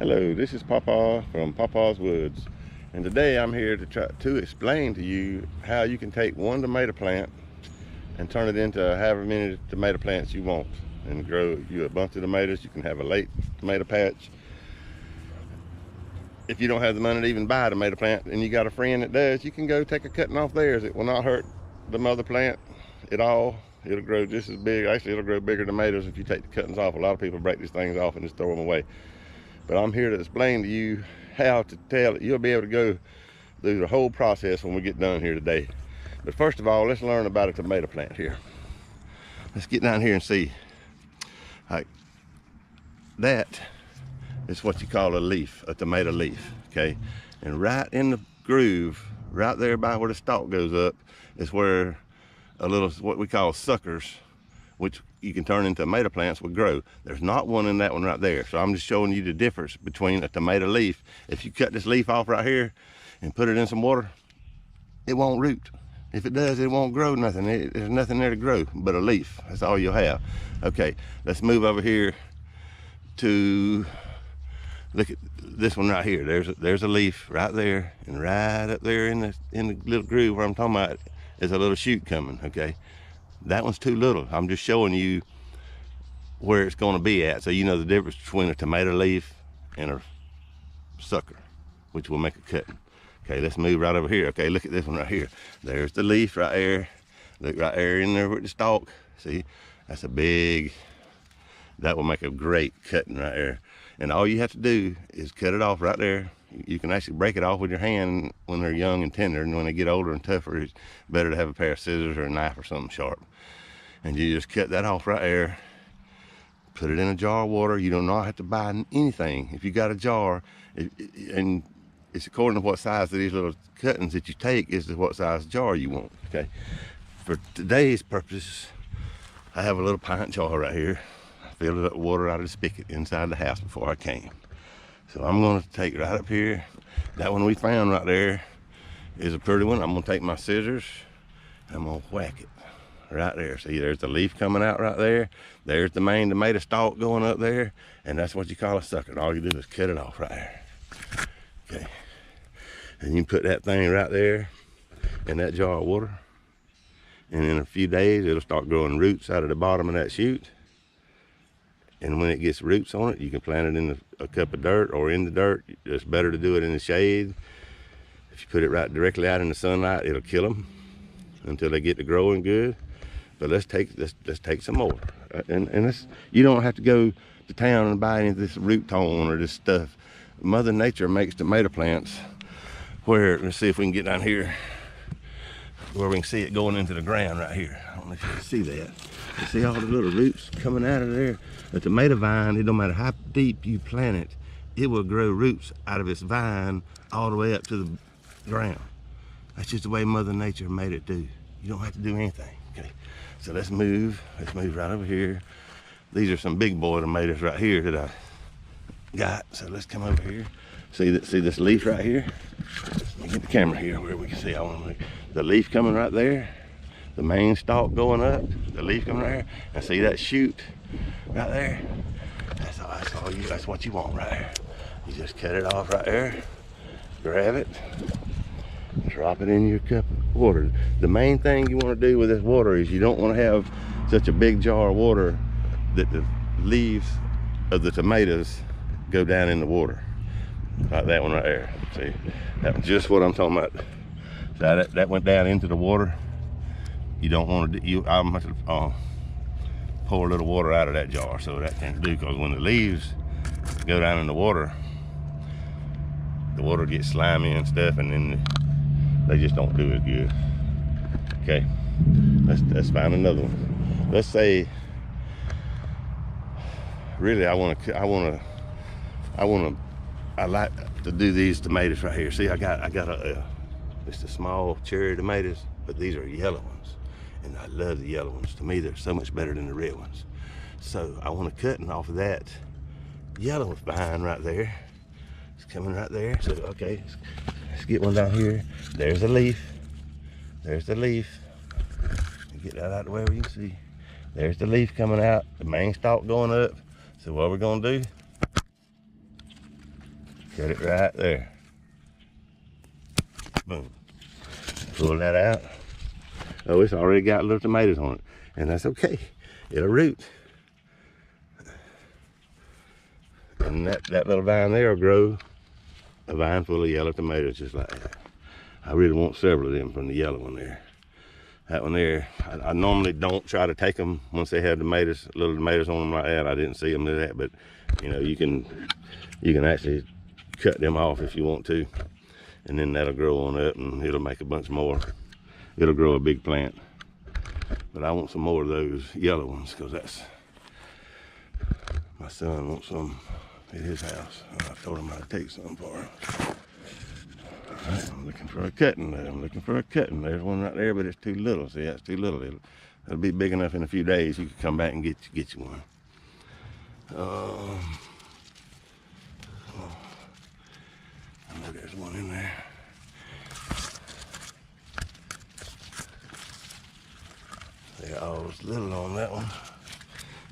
Hello, this is Papa from Papa's Woods, and today I'm here to try to explain to you how you can take one tomato plant and turn it into however many tomato plants you want and grow you a bunch of tomatoes. You can have a late tomato patch. If you don't have the money to even buy a tomato plant and you got a friend that does, you can go take a cutting off theirs. It will not hurt the mother plant at all. It'll grow just as big. Actually, it'll grow bigger tomatoes if you take the cuttings off. A lot of people break these things off and just throw them away. But I'm here to explain to you how to tell it. You'll be able to go through the whole process when we get done here today. But first of all, let's learn about a tomato plant here. Let's get down here and see. Like, that is what you call a leaf, a tomato leaf, okay? And right in the groove, right there by where the stalk goes up, is where a little, what we call suckers, which you can turn into tomato plants, will grow. There's not one in that one right there. So I'm just showing you the difference between a tomato leaf. If you cut this leaf off right here and put it in some water, it won't root. If it does, it won't grow nothing. There's nothing there to grow but a leaf. That's all you'll have. Okay, let's move over here to look at this one right here. There's a leaf right there, and right up there in the little groove where I'm talking about is a little shoot coming. Okay, that one's too little. I'm just showing you where it's going to be at, so you know the difference between a tomato leaf and a sucker, which will make a cutting. Okay, let's move right over here. Okay, look at this one right here. There's the leaf right there. Look right there in there with the stalk. See, that's a big, that will make a great cutting right there. And all you have to do is cut it off right there. You can actually break it off with your hand when they're young and tender, and when they get older and tougher, it's better to have a pair of scissors or a knife or something sharp. And you just cut that off right there, put it in a jar of water. You do not have to buy anything. If you got a jar, and it's according to what size of these little cuttings that you take is to what size jar you want, okay? For today's purpose, I have a little pint jar right here. I filled it up with water out of the spigot inside the house before I came. So I'm gonna take right up here. That one we found right there is a pretty one. I'm gonna take my scissors and I'm gonna whack it right there. See, there's the leaf coming out right there. There's the main tomato stalk going up there, and that's what you call a sucker. And all you do is cut it off right there. Okay, and you put that thing right there in that jar of water, and in a few days it'll start growing roots out of the bottom of that shoot. And when it gets roots on it, you can plant it in a cup of dirt or in the dirt. It's better to do it in the shade. If you put it right directly out in the sunlight, it'll kill them until they get to growing good. But let's take some more. And you don't have to go to town and buy any of this root tone or this stuff. Mother Nature makes tomato plants where, let's see if we can get down here where we can see it going into the ground right here. I don't know if you can see that. You see all the little roots coming out of there? A tomato vine, it don't matter how deep you plant it, it will grow roots out of its vine all the way up to the ground. That's just the way Mother Nature made it do. You don't have to do anything, okay? So let's move right over here. These are some big boy tomatoes right here that I got. So let's come over here. See this leaf right here? Let me get the camera here where we can see. I want the leaf coming right there, the main stalk going up, the leaf coming right here, and see that shoot right there? That's what you want right there. You just cut it off right there, grab it, drop it in your cup of water. The main thing you want to do with this water is you don't want to have such a big jar of water that the leaves of the tomatoes go down in the water. Like that one right there. See, that's just what I'm talking about. So that went down into the water. You don't want to, I must pour a little water out of that jar so that can do, because when the leaves go down in the water gets slimy and stuff, and then they just don't do it good. Okay, let's find another one. Let's say, really, I like to do these tomatoes right here. See, I got just a small cherry tomatoes, but these are yellow ones, and I love the yellow ones. To me, they're so much better than the red ones. So I want to cut off of that yellow vine right there. It's coming right there. So okay, let's get one down here. There's a leaf. There's the leaf. Get that out of the way where you can see. There's the leaf coming out, the main stalk going up. So what we're gonna do, Cut it right there. Boom. Pull that out. Oh, it's already got little tomatoes on it. And that's okay. It'll root. And that little vine there will grow a vine full of yellow tomatoes just like that. I really want several of them from the yellow one there. That one there, I normally don't try to take them once they have tomatoes, little tomatoes on them like that. I didn't see them do that, but you know, you can actually cut them off if you want to. And then that'll grow on up and it'll make a bunch more. It'll grow a big plant. But I want some more of those yellow ones because that's, my son wants some at his house. I told him I'd take some for him. All right, I'm looking for a cutting there. I'm looking for a cutting. There's one right there, but it's too little. See, that's too little. It'll be big enough in a few days. You can come back and get you one. I know there's one in there. They all was little on that one.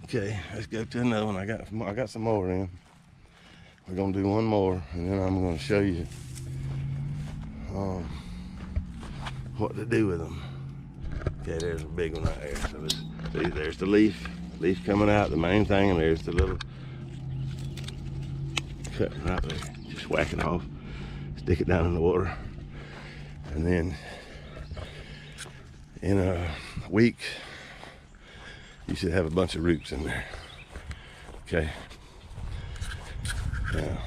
Okay, let's go to another one. I got some more in. We're gonna do one more, and then I'm gonna show you what to do with them. Okay, there's a big one right there. So see, there's the leaf coming out, the main thing, and there's the little cut right there. Just whack it off, stick it down in the water, and then in a week you should have a bunch of roots in there. Okay, now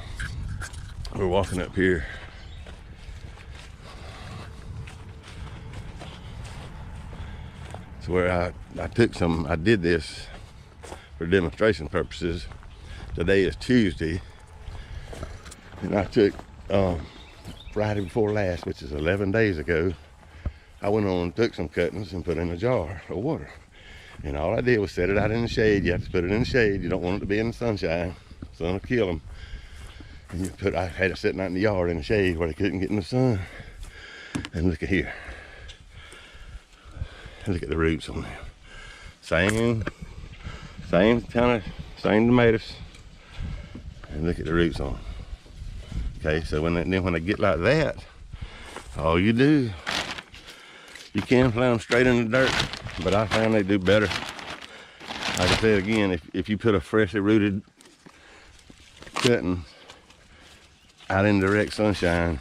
we're walking up here. It's where I took some. I did this for demonstration purposes. Today is Tuesday, and I took Friday before last, which is 11 days ago. I went on and took some cuttings and put in a jar of water. And all I did was set it out in the shade. You have to put it in the shade. You don't want it to be in the sunshine. The sun will kill them. And I had it sitting out in the yard in the shade where they couldn't get in the sun. And look at here. Look at the roots on them. Same tomatoes. And look at the roots on them. Okay, so when they get like that, all you do, you can plant them straight in the dirt, but I found they do better. Like I said again, if you put a freshly rooted cutting out in direct sunshine,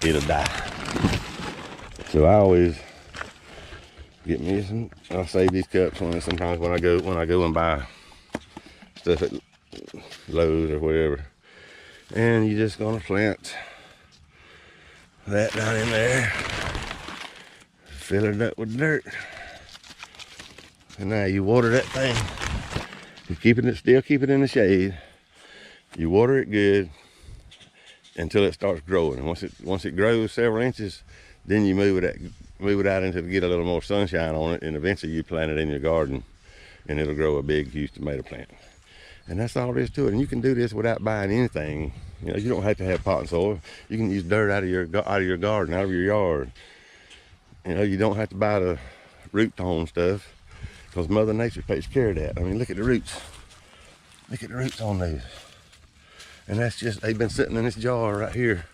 it'll die. So I always get me some. I'll save these cups sometimes when I go and buy stuff at Lowe's or wherever. And you're just gonna plant that down in there, fill it up with dirt, and now you water that thing. You're still keep it in the shade. You water it good until it starts growing. And once it grows several inches, then you move it out until it get a little more sunshine on it, and eventually you plant it in your garden, and it'll grow a big, huge tomato plant. And that's all there is to it. And you can do this without buying anything. You know, you don't have to have potting soil. You can use dirt out of your garden, out of your yard. You know, you don't have to buy the root tone stuff because Mother Nature takes care of that. I mean, look at the roots. Look at the roots on these. And that's just, they've been sitting in this jar right here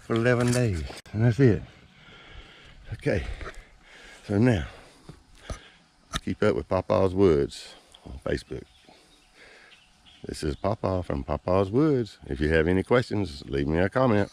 for 11 days. And that's it. Okay. So now, keep up with Papa's Woods on Facebook. This is Papa from Papa's Woods. If you have any questions, leave me a comment.